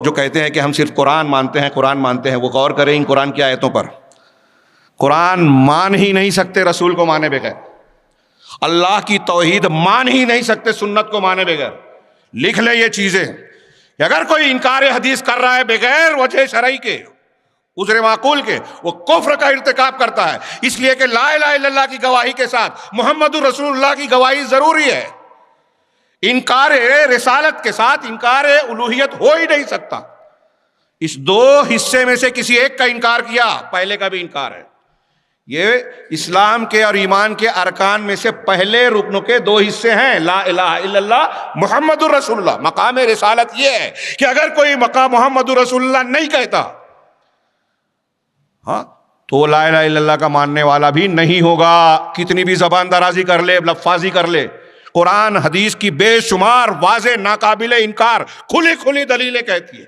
جو کہتے ہیں کہ ہم صرف قرآن مانتے ہیں قرآن مانتے ہیں، وہ غور کریں ان قرآن کی آیتوں پر۔ قرآن مان ہی نہیں سکتے رسول کو مانے بغیر، اللہ کی توحید مان ہی نہیں سکتے سنت کو مانے بغیر۔ لکھ لے یہ چیزیں کہ اگر کوئی انکار حدیث کر رہا ہے بغیر وجہ شرعی کے، عذر معقول کے، وہ کفر کا ارتکاب کرتا ہے، اس لیے کہ لا الہ الا اللہ کی گواہی کے ساتھ محمد رسول اللہ کی گواہی ضروری ہے۔ انکار رسالت کے ساتھ انکار الوہیت ہو ہی نہیں سکتا۔ اس دو حصے میں سے کسی ایک کا انکار کیا، پہلے کا بھی انکار ہے۔ یہ اسلام کے اور ایمان کے ارکان میں سے پہلے رکنوں کے دو حصے ہیں، لا الہ الا اللہ محمد الرسول اللہ۔ مقام رسالت یہ ہے کہ اگر کوئی مقام محمد الرسول اللہ نہیں کہتا ہاں تو لا الہ الا اللہ کا ماننے والا بھی نہیں ہوگا، کتنی بھی زبان درازی کر لے، لفاظی کر لے۔ قرآن حدیث کی بے شمار واضح ناقابل انکار کھلی کھلی دلیلیں کہتی ہے،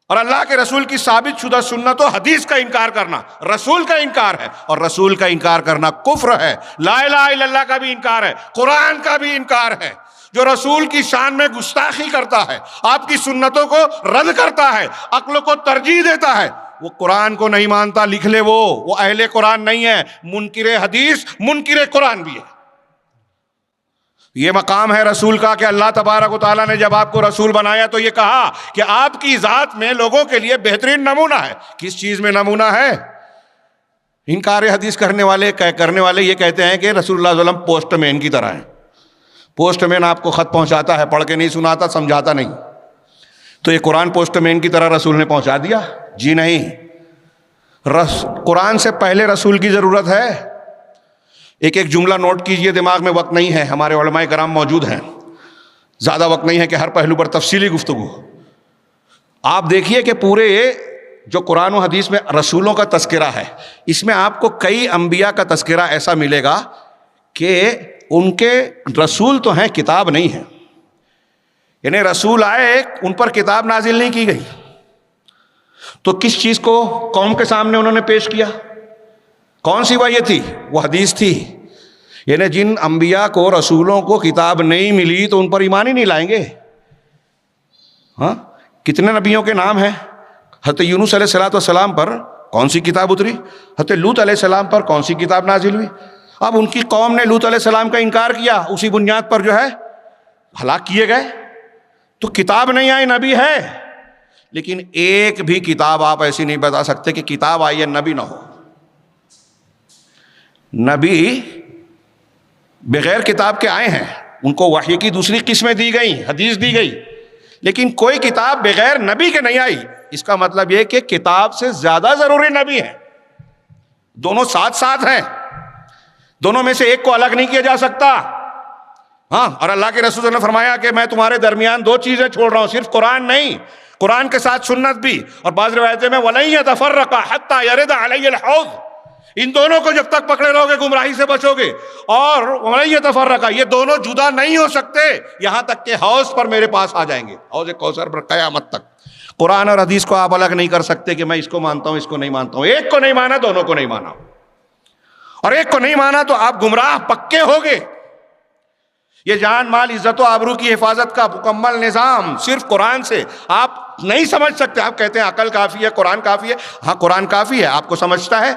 اور اللہ کے رسول کی ثابت شدہ سنت و حدیث کا انکار کرنا رسول کا انکار ہے، اور رسول کا انکار کرنا کفر ہے۔ لا الہ الا اللہ کا بھی انکار ہے، قرآن کا بھی انکار ہے۔ جو رسول کی شان میں گستاخی کرتا ہے، آپ کی سنتوں کو رد کرتا ہے، عقل کو ترجیح دیتا ہے، وہ قرآن کو نہیں مانتا۔ لکھ لے وہ اہل قرآن نہیں ہے، منکر حدیث منکر قرآن بھی ہے۔ یہ مقام ہے رسول کا کہ اللہ تبارک و تعالیٰ نے جب آپ کو رسول بنایا تو یہ کہا کہ آپ کی ذات میں لوگوں کے لیے بہترین نمونہ ہے۔ کس چیز میں نمونہ ہے؟ انکار حدیث کرنے والے یہ کہتے ہیں کہ رسول اللہ صلی اللہ علیہ وسلم پوسٹ مین کی طرح ہیں۔ پوسٹ مین آپ کو خط پہنچاتا ہے، پڑھ کے نہیں سناتا، سمجھاتا نہیں، تو یہ قرآن پوسٹ مین کی طرح رسول نے پہنچا دیا؟ جی نہیں، قرآن سے پہلے رسول کی ضرورت ہے۔ ایک ایک جملہ نوٹ کیجئے، دماغ میں وقت نہیں ہے، ہمارے علماء کرام موجود ہیں، زیادہ وقت نہیں ہے کہ ہر پہلو پر تفصیلی گفتگو۔ آپ دیکھیے کہ پورے جو قرآن و حدیث میں رسولوں کا تذکرہ ہے، اس میں آپ کو کئی انبیاء کا تذکرہ ایسا ملے گا کہ ان کے رسول تو ہیں، کتاب نہیں ہے۔ یعنی رسول آئے، ان پر کتاب نازل نہیں کی گئی، تو کس چیز کو قوم کے سامنے انہوں نے پیش کیا؟ کون سی وحی تھی؟ وہ حدیث تھی۔ یعنی جن انبیاء کو رسولوں کو کتاب نہیں ملی تو ان پر ایمان ہی نہیں لائیں گے۔ ہاں، کتنے نبیوں کے نام ہیں؟ حضرت یونس علیہ السلام پر کون سی کتاب اتری؟ حضرت لوط علیہ السلام پر کون سی کتاب نازل ہوئی؟ اب ان کی قوم نے لوط علیہ السلام کا انکار کیا، اسی بنیاد پر جو ہے ہلاک کیے گئے۔ تو کتاب نہیں آئی، نبی ہے، لیکن ایک بھی کتاب آپ ایسی نہیں بتا سکتے کہ کتاب آئی ہے نبی نہ ہو۔ نبی بغیر کتاب کے آئے ہیں، ان کو وحی کی دوسری قسمیں دی گئیں، حدیث دی گئی، لیکن کوئی کتاب بغیر نبی کے نہیں آئی۔ اس کا مطلب یہ کہ کتاب سے زیادہ ضروری نبی ہے، دونوں ساتھ ساتھ ہیں، دونوں میں سے ایک کو الگ نہیں کیا جا سکتا۔ ہاں، اور اللہ کے رسول نے فرمایا کہ میں تمہارے درمیان دو چیزیں چھوڑ رہا ہوں، صرف قرآن نہیں، قرآن کے ساتھ سنت بھی، اور بعض روایتیں میں وَلَن يَتَفَرَّقَا حَتَّى يَرِدَ عَلَيَّ الْحَوْض، ان دونوں کو جب تک پکڑے رہو گے گمراہی سے بچو گے۔ اور وَلَن يَتَفَرَّقَا، یہ دونوں جدا نہیں ہو سکتے یہاں تک کہ حوض پر میرے پاس آ جائیں گے، حوض کوثر پر قیامت تک۔ قرآن اور حدیث کو آپ الگ نہیں کر سکتے کہ میں اس کو مانتا ہوں اس کو نہیں مانتا ہوں۔ ایک کو نہیں مانا، دونوں کو نہیں مانا، اور ایک کو نہیں مانا تو آپ گمراہ پکے ہوگے۔ یہ جان مال عزت و آبرو کی حفاظت کا مکمل نظام صرف قرآن سے آپ نہیں سمجھ سکتے۔ آپ کہتے ہیں عقل کافی ہے، قرآن کافی ہے۔ ہاں، قرآن کافی ہے، آپ کو سمجھتا ہے۔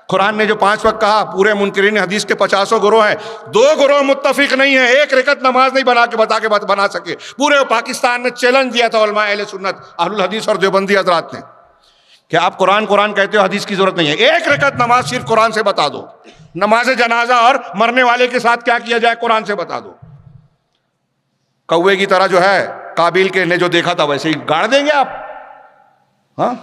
قرآن نے جو 5 وقت کہا، پورے منکرین حدیث کے 50 گروہ ہیں، 2 گروہ متفق نہیں ہیں، ایک رکعت نماز نہیں بنا سکے۔ پورے پاکستان میں چیلنج دیا تھا علماء اہل سنت، اہل الحدیث اور دیوبندی حضرات نے کہ آپ قرآن کہتے ہو، حدیث کی ضرورت نہیں ہے، ایک رکعت نماز صرف قرآن سے بتا دو۔ نماز جنازہ اور مرنے والے کے ساتھ کیا کیا جائے قرآن سے بتا دو۔ کوے کی طرح جو ہے قابیل کے نے جو دیکھا تھا ویسے ہی گاڑ دیں گے آپ؟ ہاں،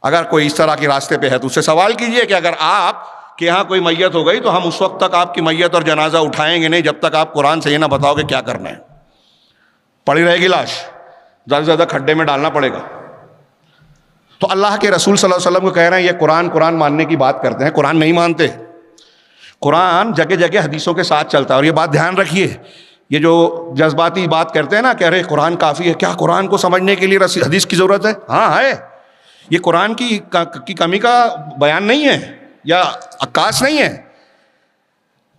اگر کوئی اس طرح کے راستے پہ ہے تو اس سے سوال کیجئے کہ اگر آپ کے یہاں کوئی میت ہو گئی تو ہم اس وقت تک آپ کی میت اور جنازہ اٹھائیں گے نہیں جب تک آپ قرآن سے یہ نہ بتاؤ گے کیا کرنا ہے۔ پڑی رہے گی لاش، زیادہ سے زیادہ کھڈے میں ڈالنا پڑے گا۔ تو اللہ کے رسول صلی اللہ علیہ وسلم کو کہہ رہے ہیں یہ قرآن ماننے کی بات کرتے ہیں، قرآن نہیں مانتے۔ قرآن جگہ جگہ حدیثوں کے ساتھ چلتا ہے، اور یہ بات دھیان رکھیے، یہ جو جذباتی بات کرتے ہیں نا، کہہ رہے قرآن کافی ہے، کیا قرآن کو سمجھنے کے لیے حدیث کی ضرورت ہے؟ ہاں ہے، یہ قرآن کی کمی کا بیان نہیں ہے یا عکاس نہیں ہے۔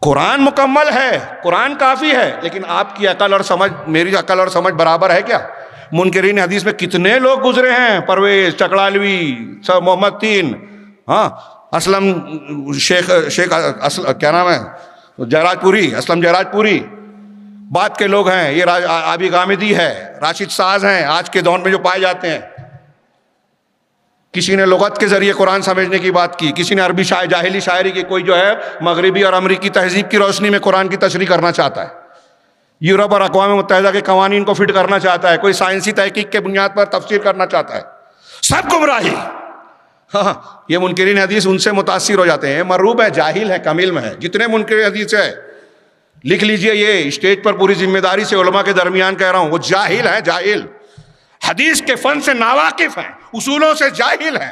قرآن مکمل ہے، قرآن کافی ہے، لیکن آپ کی عقل اور سمجھ، میری عقل اور سمجھ برابر ہے کیا؟ منکرین حدیث میں کتنے لوگ گزرے ہیں، پرویز چکڑالوی، محمد تین، ہاں اسلم شیخ کیا نام ہے، جیراج پوری، اسلم جیراج پوری بعد کے لوگ ہیں، یہ آبی غامدی ہے، راشد ساز ہیں آج کے دور میں جو پائے جاتے ہیں۔ کسی نے لغت کے ذریعے قرآن سمجھنے کی بات کی، کسی نے عربی جاہلی شاعری کی، کوئی جو ہے مغربی اور امریکی تہذیب کی روشنی میں قرآن کی تشریح کرنا چاہتا ہے، یورپ اور اقوام متحدہ کے قوانین کو فٹ کرنا چاہتا ہے، کوئی سائنسی تحقیق کے بنیاد پر تفسیر کرنا چاہتا ہے، سب گمراہی۔ ہاں یہ منکرین حدیث ان سے متاثر ہو جاتے ہیں، مروب ہے، جاہل ہے، کم علم ہے۔ جتنے منکرین حدیث ہے لکھ لیجئے، یہ اسٹیج پر پوری ذمہ داری سے علماء کے درمیان کہہ رہا ہوں، وہ جاہل ہے، جاہل، حدیث کے فن سے ناواقف ہیں، اصولوں سے جاہل ہیں۔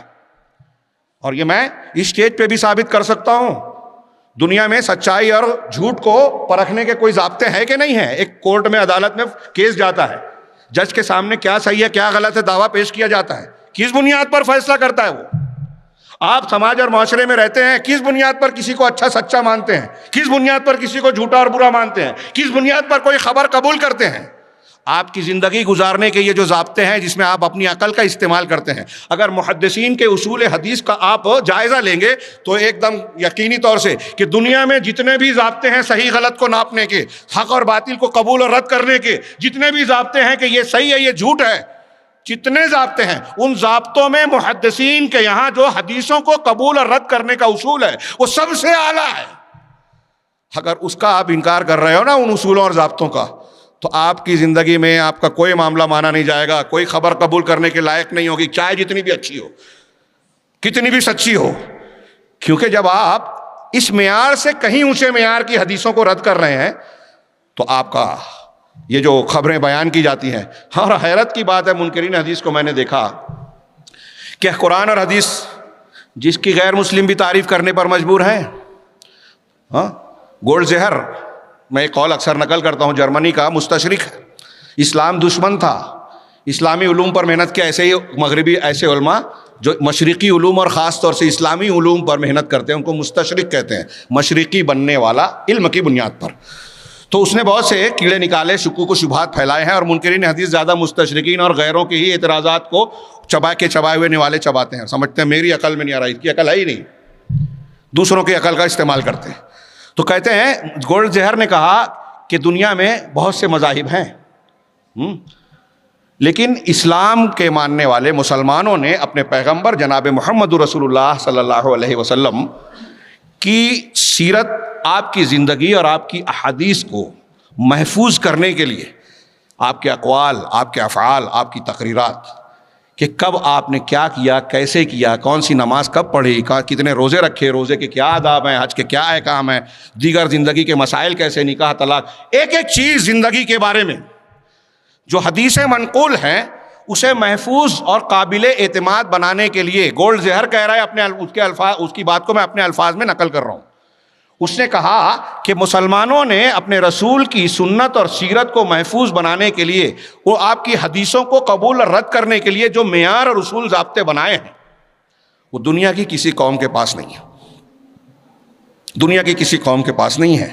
اور یہ میں اسٹیج پہ بھی ثابت کر سکتا ہوں۔ دنیا میں سچائی اور جھوٹ کو پرکھنے کے کوئی ضابطے ہیں کہ نہیں ہیں؟ ایک کورٹ میں، عدالت میں کیس جاتا ہے، جج کے سامنے کیا صحیح ہے کیا غلط ہے دعویٰ پیش کیا جاتا ہے، کس بنیاد پر فیصلہ کرتا ہے وہ؟ آپ سماج اور معاشرے میں رہتے ہیں، کس بنیاد پر کسی کو اچھا سچا مانتے ہیں، کس بنیاد پر کسی کو جھوٹا اور برا مانتے ہیں، کس بنیاد پر کوئی خبر قبول کرتے ہیں؟ آپ کی زندگی گزارنے کے یہ جو ضابطے ہیں جس میں آپ اپنی عقل کا استعمال کرتے ہیں، اگر محدثین کے اصول حدیث کا آپ جائزہ لیں گے تو ایک دم یقینی طور سے کہ دنیا میں جتنے بھی ضابطے ہیں صحیح غلط کو ناپنے کے، حق اور باطل کو قبول اور رد کرنے کے، جتنے بھی ضابطے ہیں کہ یہ صحیح ہے یہ جھوٹ ہے، جتنے ضابطے ہیں ان ضابطوں میں محدثین کے یہاں جو حدیثوں کو قبول اور رد کرنے کا اصول ہے وہ سب سے اعلیٰ ہے۔ اگر اس کا آپ انکار کر رہے ہو نا، ان اصولوں اور ضابطوں کا، تو آپ کی زندگی میں آپ کا کوئی معاملہ مانا نہیں جائے گا، کوئی خبر قبول کرنے کے لائق نہیں ہوگی، چاہے جتنی بھی اچھی ہو، کتنی بھی سچی ہو۔ کیونکہ جب آپ اس معیار سے کہیں اونچے معیار کی حدیثوں کو رد کر رہے ہیں تو آپ کا یہ جو خبریں بیان کی جاتی ہیں، اور حیرت کی بات ہے منکرین حدیث کو میں نے دیکھا کہ قرآن اور حدیث جس کی غیر مسلم بھی تعریف کرنے پر مجبور ہیں۔ ہاں گولڈ زہر، میں ایک قول اکثر نقل کرتا ہوں، جرمنی کا مستشرق ہے، اسلام دشمن تھا، اسلامی علوم پر محنت کیا، ایسے ہی مغربی ایسے علماء جو مشرقی علوم اور خاص طور سے اسلامی علوم پر محنت کرتے ہیں ان کو مستشرق کہتے ہیں، مشرقی بننے والا علم کی بنیاد پر۔ تو اس نے بہت سے کیڑے نکالے، شکوک و شبہات پھیلائے ہیں، اور منکرین حدیث زیادہ مستشرقین اور غیروں کے ہی اعتراضات کو چبائے ہوئے نوالے چباتے ہیں، سمجھتے ہیں میری عقل میں نہیں آ رہا، اس کی عقل ہے ہی نہیں، دوسروں کی عقل کا استعمال کرتے ہیں۔ تو کہتے ہیں گولڈ زہر نے کہا کہ دنیا میں بہت سے مذاہب ہیں، لیکن اسلام کے ماننے والے مسلمانوں نے اپنے پیغمبر جناب محمد رسول اللہ صلی اللہ علیہ وسلم کی سیرت، آپ کی زندگی اور آپ کی احادیث کو محفوظ کرنے کے لیے آپ کے اقوال، آپ کے افعال، آپ کی تقریرات، کہ کب آپ نے کیا کیا، کیسے کیا، کون سی نماز کب پڑھی، کتنے روزے رکھے، روزے کے کیا آداب ہیں، حج کے کیا احکام ہیں، دیگر زندگی کے مسائل کیسے، نکاح طلاق، ایک ایک چیز زندگی کے بارے میں جو حدیثیں منقول ہیں اسے محفوظ اور قابل اعتماد بنانے کے لیے گولڈ زہر کہہ رہا ہے، اس کی بات کو میں اپنے الفاظ میں نقل کر رہا ہوں۔ اس نے کہا کہ مسلمانوں نے اپنے رسول کی سنت اور سیرت کو محفوظ بنانے کے لیے، وہ آپ کی حدیثوں کو قبول اور رد کرنے کے لیے جو معیار اور اصول ضابطے بنائے ہیں وہ دنیا کی کسی قوم کے پاس نہیں ہے، دنیا کی کسی قوم کے پاس نہیں ہے۔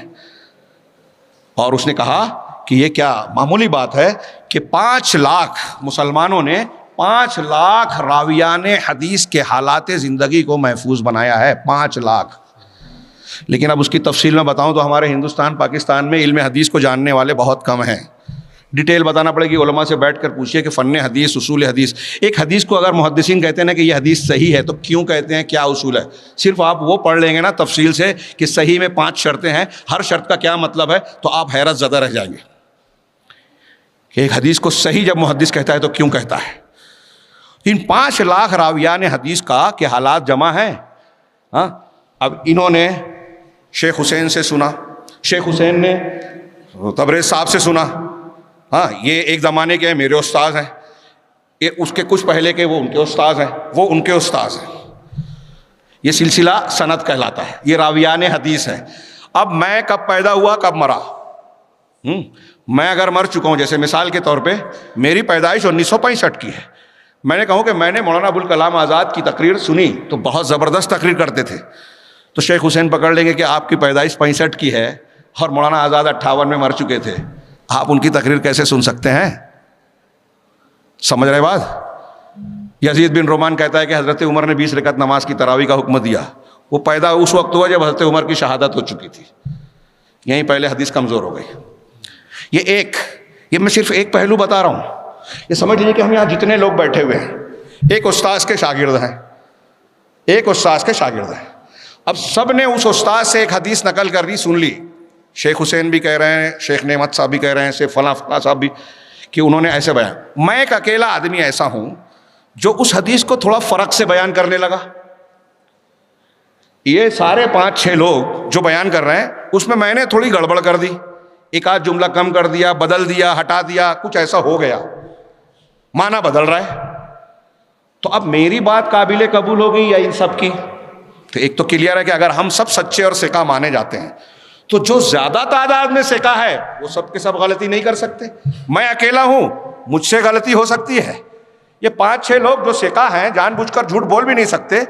اور اس نے کہا کہ یہ کیا معمولی بات ہے کہ 5 لاکھ مسلمانوں نے 5 لاکھ راویان حدیث کے حالات زندگی کو محفوظ بنایا ہے، 5 لاکھ۔ لیکن اب اس کی تفصیل میں بتاؤں تو ہمارے ہندوستان پاکستان میں علم حدیث کو جاننے والے بہت کم ہیں، ڈیٹیل بتانا پڑے گی، علماء سے بیٹھ کر پوچھئے کہ فن حدیث، اصول حدیث، ایک حدیث کو اگر محدثین کہتے ہیں نا کہ یہ حدیث صحیح ہے تو کیوں کہتے ہیں، کیا اصول ہے؟ صرف آپ وہ پڑھ لیں گے نا تفصیل سے کہ صحیح میں 5 شرطیں ہیں، ہر شرط کا کیا مطلب ہے، تو آپ حیرت زدہ رہ جائیں گے کہ ایک حدیث کو صحیح جب محدث کہتا ہے تو کیوں کہتا ہے۔ ان 5 لاکھ راویان حدیث کا کہ حالات جمع ہیں۔ اب انہوں نے شیخ حسین سے سنا، شیخ حسین نے تبریز صاحب سے سنا، یہ ایک زمانے کے میرے استاذ ہیں، یہ اس کے کچھ پہلے کے وہ ان کے استاذ ہیں، وہ ان کے استاذ ہیں، یہ سلسلہ سند کہلاتا ہے، یہ راویان حدیث ہے۔ اب میں کب پیدا ہوا کب مرا، میں اگر مر چکا ہوں، جیسے مثال کے طور پہ میری پیدائش 1965 کی ہے، میں نے کہوں کہ میں نے مولانا ابوالکلام آزاد کی تقریر سنی تو بہت زبردست تقریر کرتے تھے، تو شیخ حسین پکڑ لیں گے کہ آپ کی پیدائش 65 کی ہے اور مولانا آزاد 58 میں مر چکے تھے، آپ ان کی تقریر کیسے سن سکتے ہیں؟ سمجھ رہے بات؟ یزید بن رومان کہتا ہے کہ حضرت عمر نے 20 رکعت نماز کی تراویح کا حکم دیا، وہ پیدا اس وقت ہوا جب حضرت عمر کی شہادت ہو چکی تھی، یہیں پہلے حدیث کمزور ہو گئی۔ یہ میں صرف ایک پہلو بتا رہا ہوں، یہ سمجھ لیجیے کہ ہم یہاں جتنے لوگ بیٹھے ہوئے ہیں ایک استاذ کے شاگرد ہیں، ایک استاذ کے شاگرد ہیں۔ اب سب نے اس استاذ سے ایک حدیث نقل کر لی، سن لی، شیخ حسین بھی کہہ رہے ہیں، شیخ نعمت صاحب بھی کہہ رہے ہیں، شیخ فلاں صاحب بھی، کہ انہوں نے ایسے بیان۔ میں ایک اکیلا آدمی ایسا ہوں جو اس حدیث کو تھوڑا فرق سے بیان کرنے لگا۔ یہ سارے 5-6 لوگ جو بیان کر رہے ہیں اس میں نے تھوڑی گڑبڑ کر دی، ایک آدھ جملہ کم کر دیا، بدل دیا، ہٹا دیا، کچھ ایسا ہو گیا، معنی بدل رہا ہے۔ تو اب میری بات قابل قبول ہوگی یا ان سب کی؟ تو ایک تو کلیئر ہے کہ اگر ہم سب سچے اور ثقہ مانے جاتے ہیں تو جو زیادہ تعداد میں ثقہ ہے وہ سب کے سب غلطی نہیں کر سکتے۔ میں اکیلا ہوں، مجھ سے غلطی ہو سکتی ہے، یہ 5-6 لوگ جو ثقہ ہیں جان بوجھ کر جھوٹ بول بھی نہیں سکتے،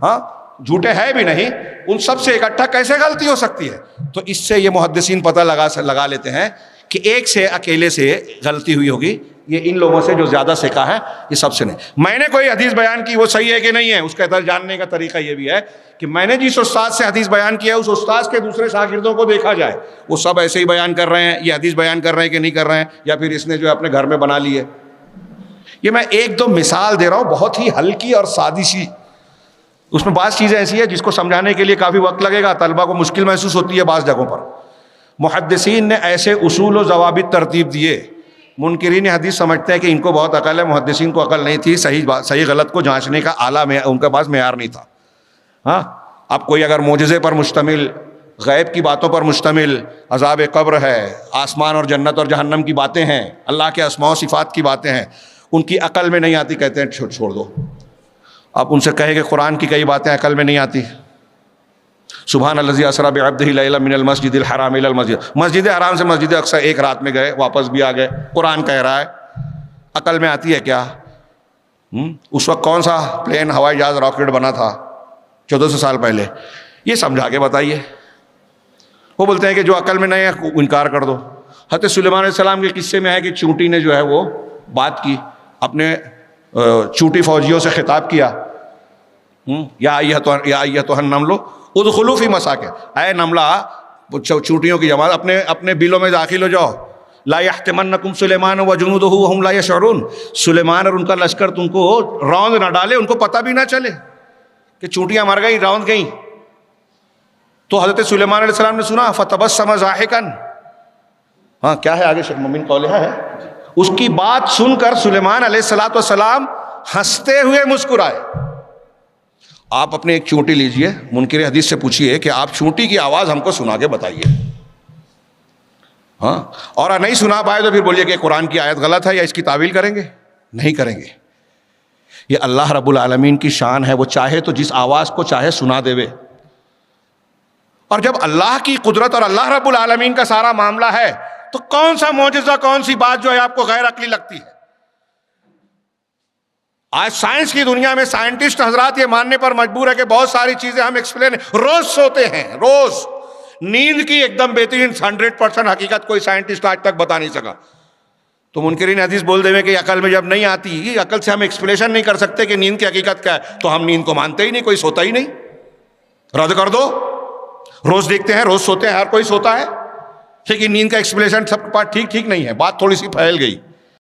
ہاں جھوٹے ہیں بھی نہیں، ان سب سے اکٹھا کیسے غلطی ہو سکتی ہے؟ تو اس سے یہ محدثین پتہ لگا لیتے ہیں کہ ایک سے اکیلے سے غلطی ہوئی ہوگی، یہ ان لوگوں سے جو زیادہ ثقہ ہے یہ سب سے نہیں۔ میں نے کوئی حدیث بیان کی وہ صحیح ہے کہ نہیں ہے، اس کا جاننے کا طریقہ یہ بھی ہے کہ میں نے جس استاد سے حدیث بیان کیا اس استاد کے دوسرے شاگردوں کو دیکھا جائے، وہ سب ایسے ہی بیان کر رہے ہیں، یہ حدیث بیان کر رہے ہیں کہ نہیں کر رہے ہیں، یا پھر اس نے جو اپنے گھر میں بنا لی ہے۔ یہ میں ایک دو مثال دے رہا ہوں بہت ہی ہلکی اور سادی سی، اس میں بعض چیزیں ایسی ہیں جس کو سمجھانے کے لیے کافی وقت لگے گا، طلبہ کو مشکل محسوس ہوتی ہے بعض جگہوں پر۔ محدثین نے ایسے اصول و ضوابط ترتیب دیے، منکرین حدیث سمجھتے ہیں کہ ان کو بہت عقل ہے، محدثین کو عقل نہیں تھی، صحیح غلط کو جانچنے کا اعلیٰ ان کے پاس معیار نہیں تھا۔ ہاں اب کوئی اگر معجزے پر مشتمل، غیب کی باتوں پر مشتمل، عذاب قبر ہے، آسمان اور جنت اور جہنم کی باتیں ہیں، اللہ کے اسماء و صفات کی باتیں ہیں، ان کی عقل میں نہیں آتی، کہتے ہیں چھوڑ دو۔ آپ ان سے کہیں کہ قرآن کی کئی باتیں عقل میں نہیں آتی، سبحان الذی اسری بعبدہ لیلا من المسجد الحرام الی المسجد، مسجد حرام سے مسجد اقصی ایک رات میں گئے، واپس بھی آ گئے، قرآن کہہ رہا ہے، عقل میں آتی ہے کیا؟ اس وقت کون سا پلین، ہوائی جہاز، راکٹ بنا تھا 1400 سال پہلے؟ یہ سمجھا کے بتائیے۔ وہ بولتے ہیں کہ جو عقل میں نہیں ہے انکار کر دو۔ حضرت سلیمان علیہ السلام کے قصے میں ہے کہ چونٹی نے جو ہے وہ بات کی، اپنے چونٹی فوجیوں سے خطاب کیا، یا ایھا النمل ادخلوا فی مساکن، اے نملہ، چونٹیوں کی جماعت، اپنے بلوں میں داخل ہو جاؤ، لا یحطمنکم سلیمان وجنودہ وہم لا یشعرون، سلیمان اور ان کا لشکر تم کو روند نہ ڈالے، ان کو پتہ بھی نہ چلے کہ چونٹیاں مر گئی، روند گئیں۔ تو حضرت سلیمان علیہ السلام نے سنا، فتبسم ضاحکا، ہاں کیا ہے آگے شیخ مومن قولہ ہے، اس کی بات سن کر سلیمان علیہ السلام ہنستے ہوئے مسکرائے۔ آپ اپنے ایک چونٹی لیجئے، منکر حدیث سے پوچھئے کہ آپ چونٹی کی آواز ہم کو سنا کے بتائیے، ہاں، اور نہیں سنا پائے تو پھر بولیے کہ قرآن کی آیت غلط ہے یا اس کی تعویل کریں گے؟ نہیں کریں گے۔ یہ اللہ رب العالمین کی شان ہے، وہ چاہے تو جس آواز کو چاہے سنا دے وے، اور جب اللہ کی قدرت اور اللہ رب العالمین کا سارا معاملہ ہے تو کون سا معجزہ، کون سی بات جو ہے آپ کو غیر عقلی لگتی ہے؟ آج سائنس کی دنیا میں سائنٹسٹ حضرات یہ ماننے پر مجبور ہے کہ بہت ساری چیزیں ہم ایکسپلین، روز سوتے ہیں، روز نیند کی ایک دم بہترین 100% حقیقت کوئی سائنٹسٹ آج تک بتا نہیں سکا۔ تو منکرین حدیث بول دے کہ عقل میں جب نہیں آتی، عقل سے ہم ایکسپلیشن نہیں کر سکتے کہ نیند کی حقیقت کیا ہے، تو ہم نیند کو مانتے ہی نہیں، کوئی سوتا ہی نہیں، رد کر دو۔ روز دیکھتے ہیں، روز سوتے ہیں، ہر کوئی سوتا ہے، لیکن نیند کا ایکسپلیشن سب کے پاس ٹھیک نہیں ہے، بات تھوڑی سی پھیل گئی۔